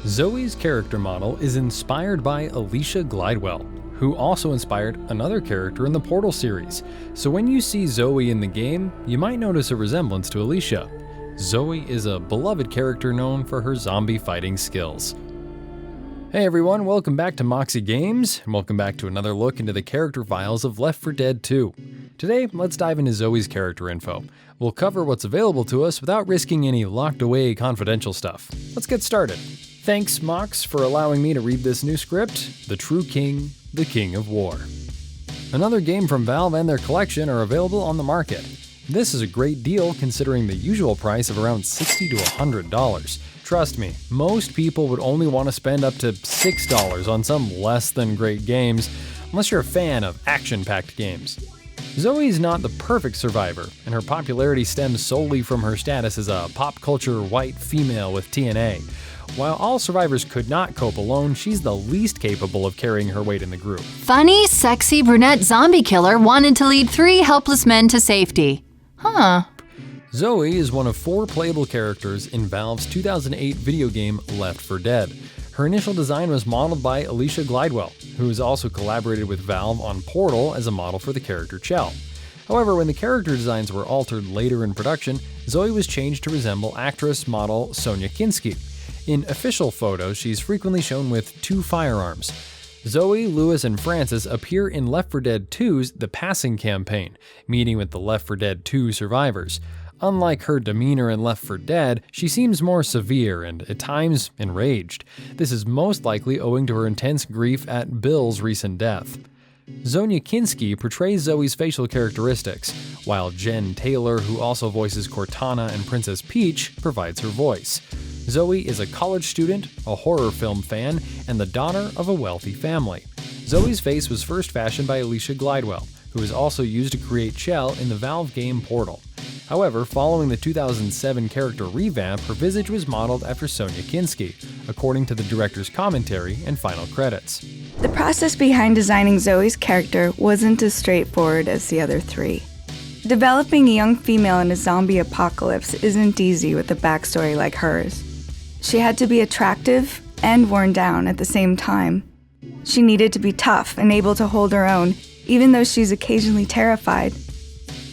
Zoey's character model is inspired by Alicia Glidewell, who also inspired another character in the Portal series. So when you see Zoey in the game, you might notice a resemblance to Alicia. Zoey is a beloved character known for her zombie fighting skills. Hey everyone, welcome back to Moxie Games, and welcome back to another look into the character files of Left 4 Dead 2. Today, let's dive into Zoey's character info. We'll cover what's available to us without risking any locked away confidential stuff. Let's get started. Thanks, Mox, for allowing me to read this new script, The True King, the King of War. Another game from Valve and their collection are available on the market. This is a great deal considering the usual price of around $60 to $100. Trust me, most people would only want to spend up to $6 on some less than great games, unless you're a fan of action-packed games. Zoey is not the perfect survivor, and her popularity stems solely from her status as a pop culture white female with TNA. While all survivors could not cope alone, she's the least capable of carrying her weight in the group. Funny, sexy brunette zombie killer wanted to lead 3 helpless men to safety. Huh. Zoey is one of 4 playable characters in Valve's 2008 video game Left 4 Dead. Her initial design was modeled by Alicia Glidewell, who has also collaborated with Valve on Portal as a model for the character Chell. However, when the character designs were altered later in production, Zoey was changed to resemble actress model Sonia Kinski. In official photos, she's frequently shown with 2 firearms. Zoey, Lewis, and Francis appear in Left 4 Dead 2's The Passing campaign, meeting with the Left 4 Dead 2 survivors. Unlike her demeanor in Left 4 Dead, she seems more severe and, at times, enraged. This is most likely owing to her intense grief at Bill's recent death. Sonia Kinski portrays Zoey's facial characteristics, while Jen Taylor, who also voices Cortana and Princess Peach, provides her voice. Zoey is a college student, a horror film fan, and the daughter of a wealthy family. Zoey's face was first fashioned by Alicia Glidewell, who was also used to create Chell in the Valve game Portal. However, following the 2007 character revamp, her visage was modeled after Sonia Kinski, according to the director's commentary and final credits. The process behind designing Zoey's character wasn't as straightforward as the other 3. Developing a young female in a zombie apocalypse isn't easy with a backstory like hers. She had to be attractive and worn down at the same time. She needed to be tough and able to hold her own, even though she's occasionally terrified.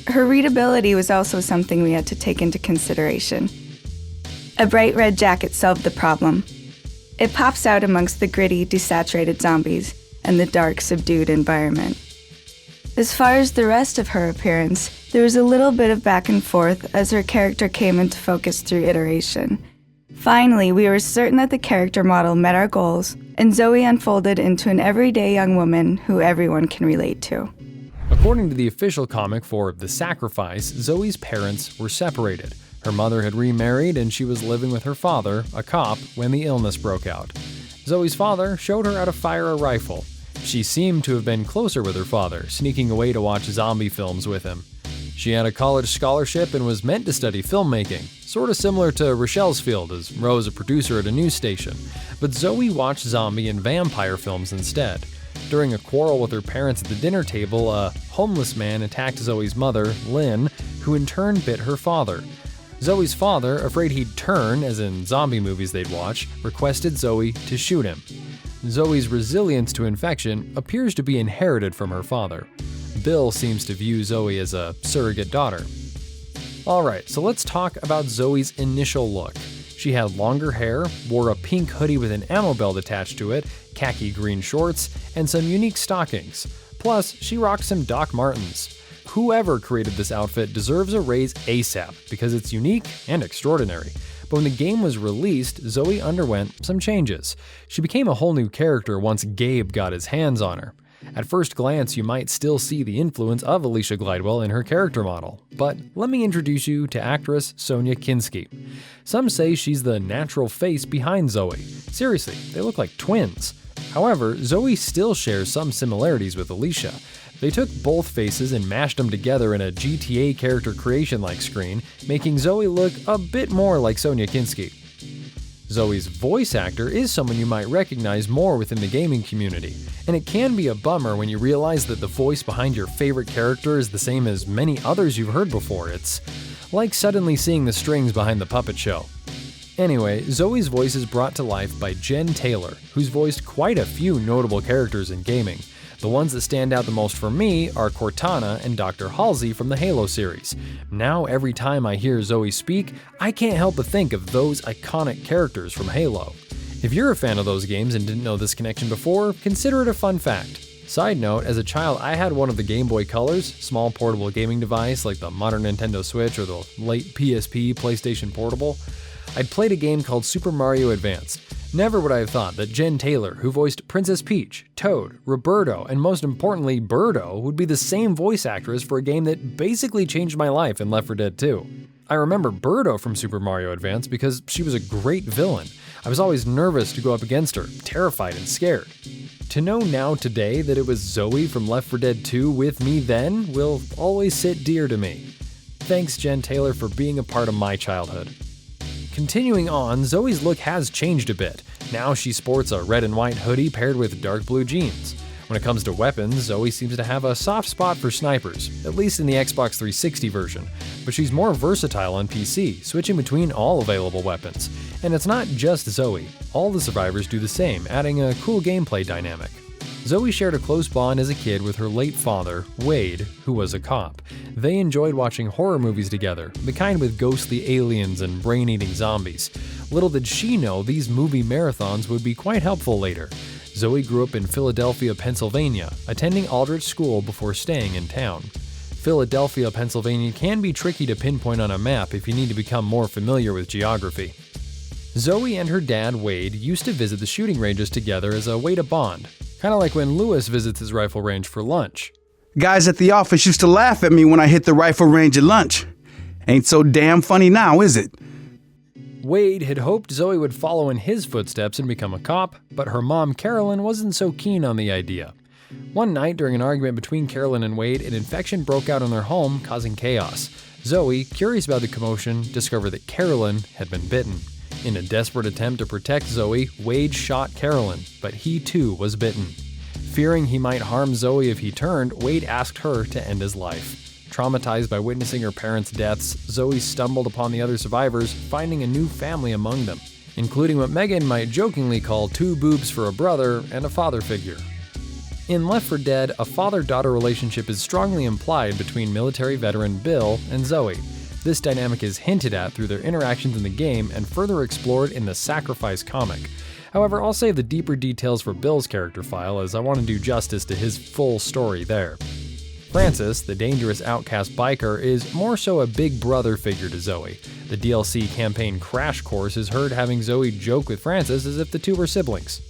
Her readability was also something we had to take into consideration. A bright red jacket solved the problem. It pops out amongst the gritty, desaturated zombies and the dark, subdued environment. As far as the rest of her appearance, there was a little bit of back and forth as her character came into focus through iteration. Finally, we were certain that the character model met our goals, and Zoey unfolded into an everyday young woman who everyone can relate to. According to the official comic for The Sacrifice, Zoey's parents were separated. Her mother had remarried and she was living with her father, a cop, when the illness broke out. Zoey's father showed her how to fire a rifle. She seemed to have been closer with her father, sneaking away to watch zombie films with him. She had a college scholarship and was meant to study filmmaking, sort of similar to Rochelle's field, as Ro's a producer at a news station. But Zoey watched zombie and vampire films instead. During a quarrel with her parents at the dinner table, a homeless man attacked Zoey's mother, Lynn, who in turn bit her father. Zoey's father, afraid he'd turn, as in zombie movies they'd watch, requested Zoey to shoot him. Zoey's resilience to infection appears to be inherited from her father. Bill seems to view Zoey as a surrogate daughter. Alright, so let's talk about Zoey's initial look. She had longer hair, wore a pink hoodie with an ammo belt attached to it, khaki green shorts, and some unique stockings. Plus, she rocked some Doc Martens. Whoever created this outfit deserves a raise ASAP because it's unique and extraordinary. But when the game was released, Zoey underwent some changes. She became a whole new character once Gabe got his hands on her. At first glance, you might still see the influence of Alicia Glidewell in her character model, but let me introduce you to actress Sonia Kinski. Some say she's the natural face behind Zoey. Seriously, they look like twins. However, Zoey still shares some similarities with Alicia. They took both faces and mashed them together in a GTA character creation-like screen, making Zoey look a bit more like Sonia Kinski. Zoey's voice actor is someone you might recognize more within the gaming community, and it can be a bummer when you realize that the voice behind your favorite character is the same as many others you've heard before. It's like suddenly seeing the strings behind the puppet show. Anyway, Zoey's voice is brought to life by Jen Taylor, who's voiced quite a few notable characters in gaming. The ones that stand out the most for me are Cortana and Dr. Halsey from the Halo series. Now every time I hear Zoey speak, I can't help but think of those iconic characters from Halo. If you're a fan of those games and didn't know this connection before, consider it a fun fact. Side note, as a child I had one of the Game Boy Colors, small portable gaming device like the modern Nintendo Switch or the late PSP PlayStation Portable. I'd played a game called Super Mario Advance. Never would I have thought that Jen Taylor, who voiced Princess Peach, Toad, Roberto, and most importantly Birdo, would be the same voice actress for a game that basically changed my life in Left 4 Dead 2. I remember Birdo from Super Mario Advance because she was a great villain. I was always nervous to go up against her, terrified and scared. To know now today that it was Zoey from Left 4 Dead 2 with me then will always sit dear to me. Thanks, Jen Taylor, for being a part of my childhood. Continuing on, Zoey's look has changed a bit. Now she sports a red and white hoodie paired with dark blue jeans. When it comes to weapons, Zoey seems to have a soft spot for snipers, at least in the Xbox 360 version, but she's more versatile on PC, switching between all available weapons. And it's not just Zoey, all the survivors do the same, adding a cool gameplay dynamic. Zoey shared a close bond as a kid with her late father, Wade, who was a cop. They enjoyed watching horror movies together, the kind with ghostly aliens and brain-eating zombies. Little did she know these movie marathons would be quite helpful later. Zoey grew up in Philadelphia, Pennsylvania, attending Aldrich School before staying in town. Philadelphia, Pennsylvania can be tricky to pinpoint on a map if you need to become more familiar with geography. Zoey and her dad, Wade, used to visit the shooting ranges together as a way to bond. Kind of like when Lewis visits his rifle range for lunch. Guys at the office used to laugh at me when I hit the rifle range at lunch. Ain't so damn funny now, is it? Wade had hoped Zoey would follow in his footsteps and become a cop, but her mom, Carolyn, wasn't so keen on the idea. One night, during an argument between Carolyn and Wade, an infection broke out in their home, causing chaos. Zoey, curious about the commotion, discovered that Carolyn had been bitten. In a desperate attempt to protect Zoey, Wade shot Carolyn, but he too was bitten. Fearing he might harm Zoey if he turned, Wade asked her to end his life. Traumatized by witnessing her parents' deaths, Zoey stumbled upon the other survivors, finding a new family among them, including what Megan might jokingly call two boobs for a brother and a father figure. In Left 4 Dead, a father-daughter relationship is strongly implied between military veteran Bill and Zoey. This dynamic is hinted at through their interactions in the game and further explored in the Sacrifice comic. However, I'll save the deeper details for Bill's character file as I want to do justice to his full story there. Francis, the dangerous outcast biker, is more so a big brother figure to Zoey. The DLC campaign Crash Course is heard having Zoey joke with Francis as if the two were siblings.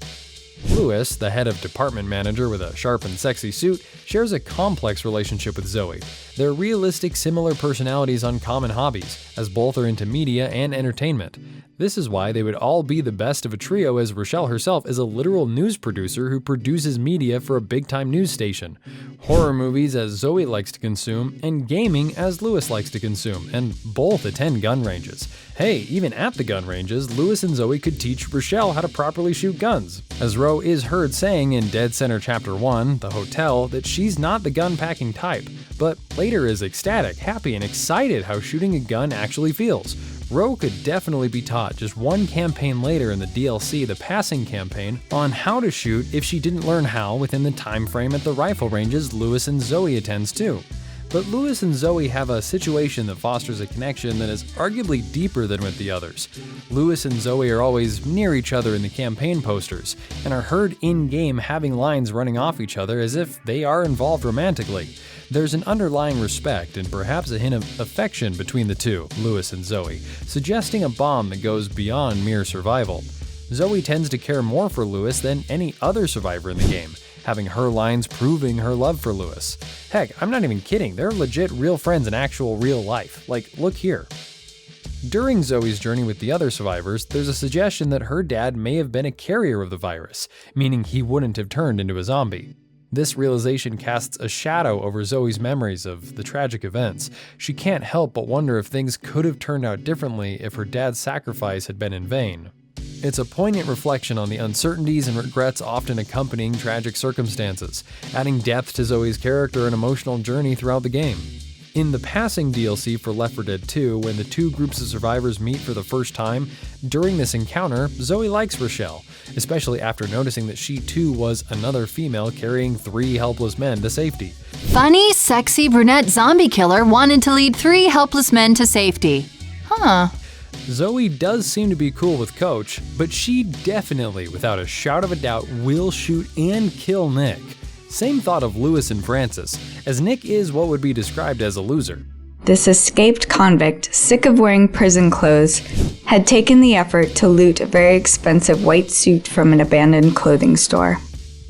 Lewis, the head of department manager with a sharp and sexy suit, shares a complex relationship with Zoey. Their realistic, similar personalities on common hobbies, as both are into media and entertainment. This is why they would all be the best of a trio, as Rochelle herself is a literal news producer who produces media for a big-time news station. Horror movies as Zoey likes to consume, and gaming as Lewis likes to consume, and both attend gun ranges. Hey, even at the gun ranges, Lewis and Zoey could teach Rochelle how to properly shoot guns. As Ro is heard saying in Dead Center Chapter 1, The Hotel, that she's not the gun-packing type, but later is ecstatic, happy, and excited how shooting a gun actually feels. Ro could definitely be taught just one campaign later in the DLC, the Passing campaign, on how to shoot if she didn't learn how within the time frame at the rifle ranges Lewis and Zoey attends to. But Lewis and Zoey have a situation that fosters a connection that is arguably deeper than with the others. Lewis and Zoey are always near each other in the campaign posters, and are heard in-game having lines running off each other as if they are involved romantically. There's an underlying respect and perhaps a hint of affection between the two, Lewis and Zoey, suggesting a bond that goes beyond mere survival. Zoey tends to care more for Lewis than any other survivor in the game, having her lines proving her love for Lewis. Heck, I'm not even kidding, they're legit real friends in actual real life. Like, look here. During Zoey's journey with the other survivors, there's a suggestion that her dad may have been a carrier of the virus, meaning he wouldn't have turned into a zombie. This realization casts a shadow over Zoey's memories of the tragic events. She can't help but wonder if things could have turned out differently if her dad's sacrifice had been in vain. It's a poignant reflection on the uncertainties and regrets often accompanying tragic circumstances, adding depth to Zoey's character and emotional journey throughout the game. In the passing DLC for Left 4 Dead 2, when the two groups of survivors meet for the first time, during this encounter, Zoey likes Rochelle, especially after noticing that she too was another female carrying 3 helpless men to safety. Funny, sexy brunette zombie killer wanted to lead 3 helpless men to safety. Huh. Zoey does seem to be cool with Coach, but she definitely, without a shadow of a doubt, will shoot and kill Nick. Same thought of Lewis and Francis, as Nick is what would be described as a loser. This escaped convict, sick of wearing prison clothes, had taken the effort to loot a very expensive white suit from an abandoned clothing store.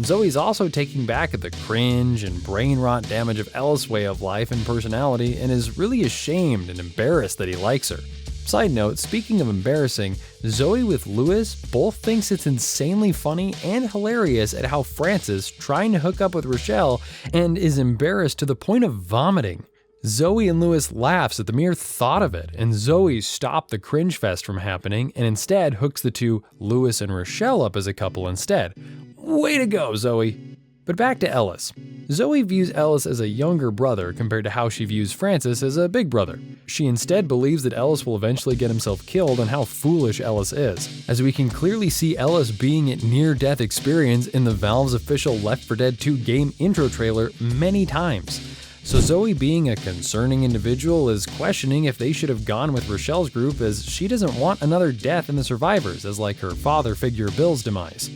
Zoey's also taking back at the cringe and brain rot damage of Ellis' way of life and personality, and is really ashamed and embarrassed that he likes her. Side note, speaking of embarrassing, Zoey with Lewis both thinks it's insanely funny and hilarious at how Francis trying to hook up with Rochelle and is embarrassed to the point of vomiting. Zoey and Lewis laughs at the mere thought of it, and Zoey stopped the cringe fest from happening and instead hooks the two, Lewis and Rochelle, up as a couple instead. Way to go, Zoey! But back to Ellis. Zoey views Ellis as a younger brother compared to how she views Francis as a big brother. She instead believes that Ellis will eventually get himself killed and how foolish Ellis is, as we can clearly see Ellis being at near-death experience in the Valve's official Left 4 Dead 2 game intro trailer many times. So Zoey, being a concerning individual, is questioning if they should have gone with Rochelle's group, as she doesn't want another death in the survivors, as like her father figure Bill's demise.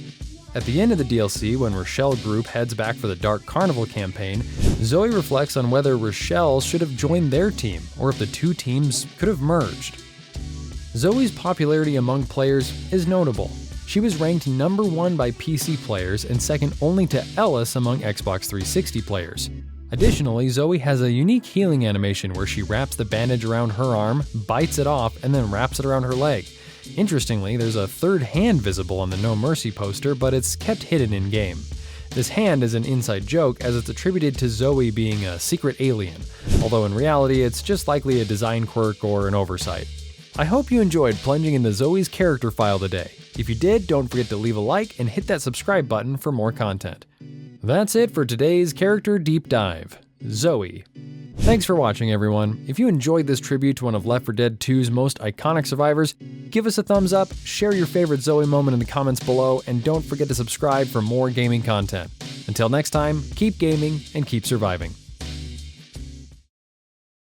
At the end of the DLC, when Rochelle group heads back for the Dark Carnival campaign, Zoey reflects on whether Rochelle should have joined their team, or if the two teams could have merged. Zoey's popularity among players is notable. She was ranked number 1 by PC players and second only to Ellis among Xbox 360 players. Additionally, Zoey has a unique healing animation where she wraps the bandage around her arm, bites it off, and then wraps it around her leg. Interestingly, there's a third hand visible on the No Mercy poster, but it's kept hidden in-game. This hand is an inside joke, as it's attributed to Zoey being a secret alien, although in reality it's just likely a design quirk or an oversight. I hope you enjoyed plunging into Zoey's character file today. If you did, don't forget to leave a like and hit that subscribe button for more content. That's it for today's character deep dive, Zoey. Thanks for watching, everyone. If you enjoyed this tribute to one of Left 4 Dead 2's most iconic survivors, give us a thumbs up, share your favorite Zoey moment in the comments below, and don't forget to subscribe for more gaming content. Until next time, keep gaming and keep surviving.